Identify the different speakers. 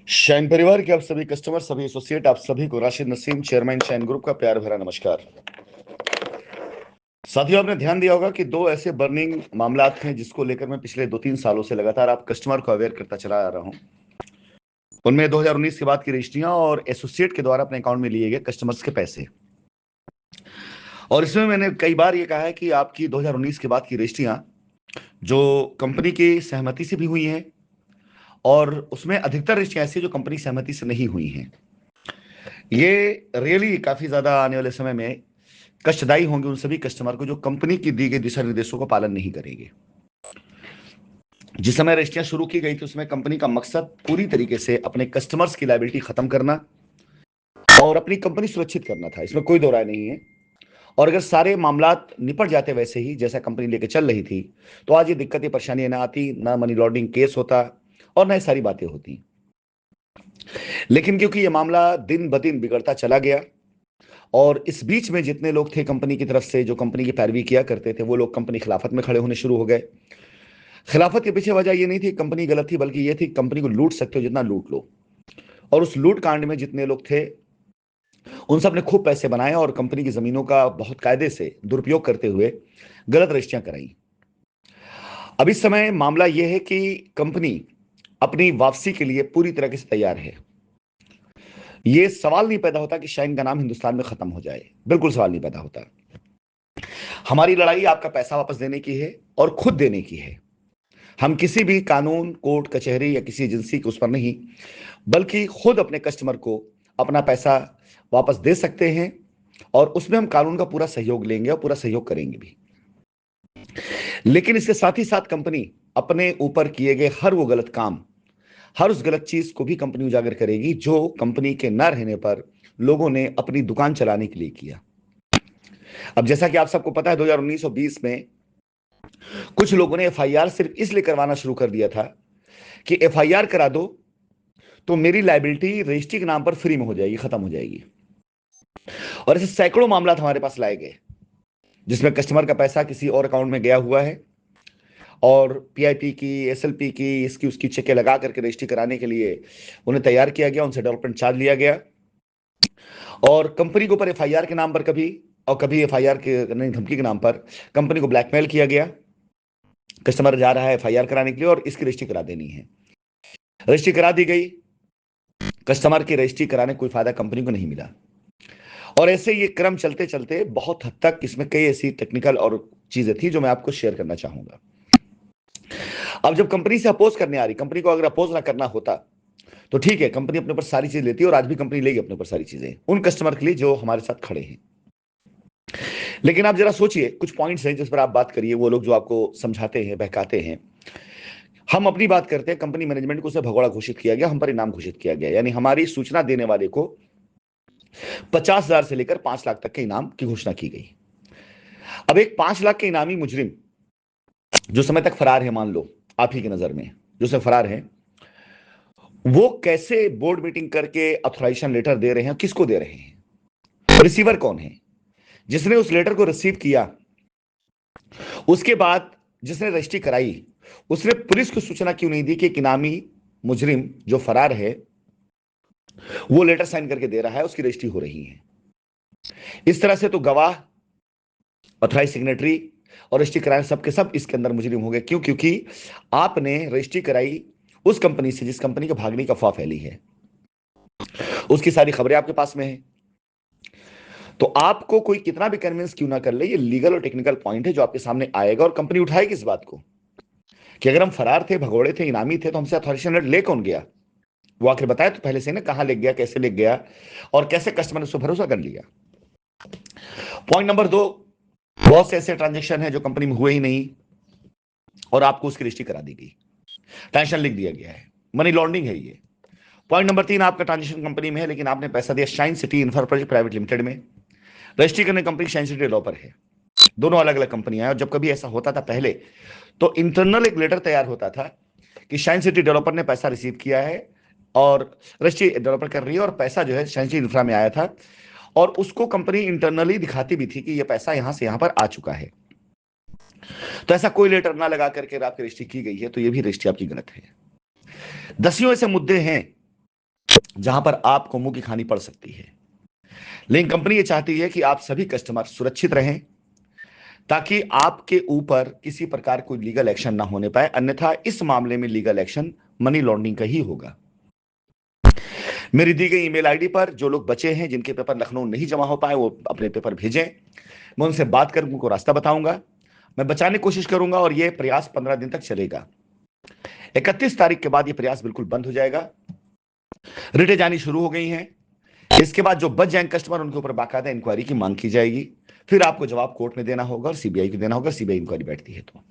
Speaker 1: Shine परिवार के आप सभी कस्टमर, सभी एसोसिएट, आप सभी को Rashid Naseem, chairman shine group का प्यार भरा नमस्कार। साथियों, आपने ध्यान दिया होगा कि दो ऐसे बर्निंग मामलात हैं जिसको लेकर मैं पिछले 2-3 सालों से लगातार आप कस्टमर को अवेयर करता चला आ रहा हूं। उनमें 2019 के बाद की रजिस्ट्रियां और एसोसिएट के द्वारा अपने अकाउंट में लिए गए कस्टमर्स के पैसे। और इसमें मैंने कई बार ये कहा है कि आपकी 2019 के बाद की रजिस्ट्रियां जो कंपनी की सहमति से भी हुई हैं और उसमें अधिकतर रजिस्ट्रियां ऐसी जो कंपनी सहमति से नहीं हुई हैं। ये रियली काफी ज्यादा आने वाले समय में कष्टदायी होंगे उन सभी कस्टमर को जो कंपनी की दी गई दिशा निर्देशों का पालन नहीं करेंगे। जिस समय रजिस्ट्रियां शुरू की गई थी उसमें कंपनी का मकसद पूरी तरीके से अपने कस्टमर्स की लायबिलिटी खत्म करना और अपनी कंपनी सुरक्षित करना था, इसमें कोई दो राय नहीं है। और अगर सारे मामलात निपट जाते वैसे ही जैसा कंपनी लेके चल रही थी तो आज ये दिक्कतें परेशानियां ना आती, ना मनी लॉन्ड्रिंग केस होता और ना ये सारी बातें होती। लेकिन क्योंकि ये मामला दिन ब दिन बिगड़ता चला गया और इस बीच में जितने लोग थे कंपनी की तरफ से जो कंपनी की पैरवी किया करते थे वो लोग कंपनी खिलाफत में खड़े होने शुरू हो गए। खिलाफत के पीछे वजह ये नहीं थी कंपनी गलत थी, बल्कि ये थी कंपनी को लूट सकते हो जितना लूट लो। और उस लूट कांड में जितने लोग थे उन सब ने खूब पैसे बनाए और कंपनी की जमीनों का बहुत कायदे से दुरुपयोग करते हुए गलत रजिस्ट्रियां कराई। अब इस समय मामला यह है कि कंपनी अपनी वापसी के लिए पूरी तरह से तैयार है। यह सवाल नहीं पैदा होता कि शाइन का नाम हिंदुस्तान में खत्म हो जाए, बिल्कुल सवाल नहीं पैदा होता। हमारी लड़ाई आपका पैसा वापस देने की है और खुद देने की है। हम किसी भी कानून, कोर्ट कचहरी या किसी एजेंसी के उस पर नहीं, बल्कि खुद अपने कस्टमर को अपना पैसा वापस दे सकते हैं और उसमें हम कानून का पूरा सहयोग लेंगे और पूरा सहयोग करेंगे भी। लेकिन इसके साथ ही साथ कंपनी अपने ऊपर किए गए हर वो गलत काम, हर उस गलत चीज को भी कंपनी उजागर करेगी जो कंपनी के न रहने पर लोगों ने अपनी दुकान चलाने के लिए किया। अब जैसा कि आप सबको पता है 2019 और 20 में कुछ लोगों ने एफआईआर सिर्फ इसलिए करवाना शुरू कर दिया था कि एफआईआर करा दो तो मेरी लायबिलिटी रजिस्ट्री के नाम पर फ्री में हो जाएगी, खत्म हो जाएगी। और ऐसे सैकड़ों मामला हमारे पास लाए गए जिसमें कस्टमर का पैसा किसी और अकाउंट में गया हुआ है और पीआईपी की, एसएलपी की, इसकी उसकी चेकें लगा करके रजिस्ट्री कराने के लिए उन्हें तैयार किया गया, उनसे डेवलपमेंट चार्ज लिया गया और कंपनी के ऊपर एफआईआर के नाम पर कभी और कभी एफआईआर के धमकी के नाम पर कंपनी को ब्लैकमेल किया गया। कस्टमर जा रहा है एफआईआर कराने के लिए और इसकी रजिस्ट्री करा देनी है। रजिस्ट्री करा दी गई, कस्टमर की रजिस्ट्री कराने कोई फायदा कंपनी को नहीं मिला। और ऐसे ये क्रम चलते चलते बहुत हद तक इसमें कई ऐसी टेक्निकल और चीजें थी जो मैं आपको शेयर करना चाहूंगा। अब जब कंपनी से अपोज करने आ रही, कंपनी को अगर अपोज ना करना होता तो ठीक है, कंपनी अपने ऊपर सारी चीज लेती है और आज भी कंपनी लेगी अपने ऊपर सारी चीजें उन कस्टमर के लिए जो हमारे साथ खड़े हैं। लेकिन आप जरा सोचिए, कुछ पॉइंट्स हैं जिस पर आप बात करिए, वो लोग जो आपको समझाते हैं, बहकाते हैं। हम अपनी बात करते हैं, कंपनी मैनेजमेंट को उसे भगोड़ा घोषित किया गया, हम पर इनाम घोषित किया गया, यानी हमारी सूचना देने वाले को 50,000 से लेकर 5 लाख तक के इनाम की घोषणा की गई। अब एक 5 लाख के इनामी मुजरिम जो समय तक फरार है, मान लो आप ही की नजर में जो समय फरार है, वो कैसे बोर्ड मीटिंग करके ऑथराइजेशन लेटर दे रहे हैं, किसको दे रहे हैं, रिसीवर कौन है, जिसने उस लेटर को रिसीव किया, उसके बाद जिसने रजिस्ट्री कराई, उसने पुलिस को सूचना क्यों नहीं दी कि एक इनामी मुजरिम जो फरार है वो लेटर साइन करके दे रहा है, उसकी रजिस्ट्री हो रही है। इस तरह से तो गवाह, ऑथराइज सिग्नेटरी और रजिस्ट्री कराने सबके सब इसके अंदर मुजरिम हो गए। क्यों? क्योंकि आपने रजिस्ट्री कराई उस कंपनी से जिस कंपनी के भागने की अफवाह फैली है, उसकी सारी खबरें आपके पास में है। तो आपको कोई कितना भी कन्विंस क्यों ना कर ले, ये लीगल और टेक्निकल पॉइंट है जो आपके सामने आएगा और कंपनी उठाएगी इस बात को कि अगर हम फरार थे, भगोड़े थे, इनामी थे, तो हमसे ऑथराइजेशन लेटर ले कौन गया, वो आखिर बताया तो पहले से ना, कहां ले गया, कैसे ले गया और कैसे कस्टमर ने उस पर भरोसा कर लिया। पॉइंट नंबर 2, बहुत से ऐसे ट्रांजेक्शन है जो कंपनी में हुए ही नहीं और आपको उसकी रजिस्ट्री करा दी गई, ट्रांजेक्शन लिख दिया गया है, मनी लॉन्ड्रिंग है ये। पॉइंट नंबर 3, आपका ट्रांजेक्शन कंपनी में है लेकिन आपने पैसा दिया shine city infra project private limited में, रजिस्ट्री करने कंपनी शाइन सिटी डेवलपर है, दोनों अलग अलग कंपनियां हैं। और जब कभी ऐसा होता था पहले तो इंटरनल एक लेटर तैयार होता था कि शाइन सिटी डेवलपर ने पैसा रिसीव किया है और रजिस्ट्री डेवलपर कर रही है और पैसा जो है शाइन सिटी इंफ्रा में आया था और उसको कंपनी इंटरनली दिखाती भी थी कि यह पैसा यहां से यहां पर आ चुका है। तो ऐसा कोई लेटर ना लगा करके आपकी रजिस्ट्री की गई है तो यह भी रजिस्ट्री आपकी गलत है। दसियों ऐसे मुद्दे हैं जहां पर आपको मुंह की खानी पड़ सकती है। लेकिन कंपनी ये चाहती है कि आप सभी कस्टमर सुरक्षित रहें, ताकि आपके ऊपर किसी प्रकार कोई लीगल एक्शन ना होने पाए, अन्यथा इस मामले में लीगल एक्शन मनी लॉन्ड्रिंग का ही होगा। मेरी दी गई ईमेल आईडी पर जो लोग बचे हैं, जिनके पेपर लखनऊ नहीं जमा हो पाए, वो अपने पेपर भेजें। मैं उनसे बात कर उनको रास्ता बताऊंगा। मैं बचाने की कोशिश करूंगा और यह प्रयास 15 दिन तक चलेगा। 31 तारीख के बाद यह प्रयास बिल्कुल बंद हो जाएगा। रिटें जानी शुरू हो गई हैं। इसके बाद जो बच जाएंगे कस्टमर, उनके ऊपर बाकायदा इंक्वायरी की मांग की जाएगी। फिर आपको जवाब कोर्ट में देना होगा और सीबीआई को देना होगा, सीबीआई इंक्वायरी बैठती है तो।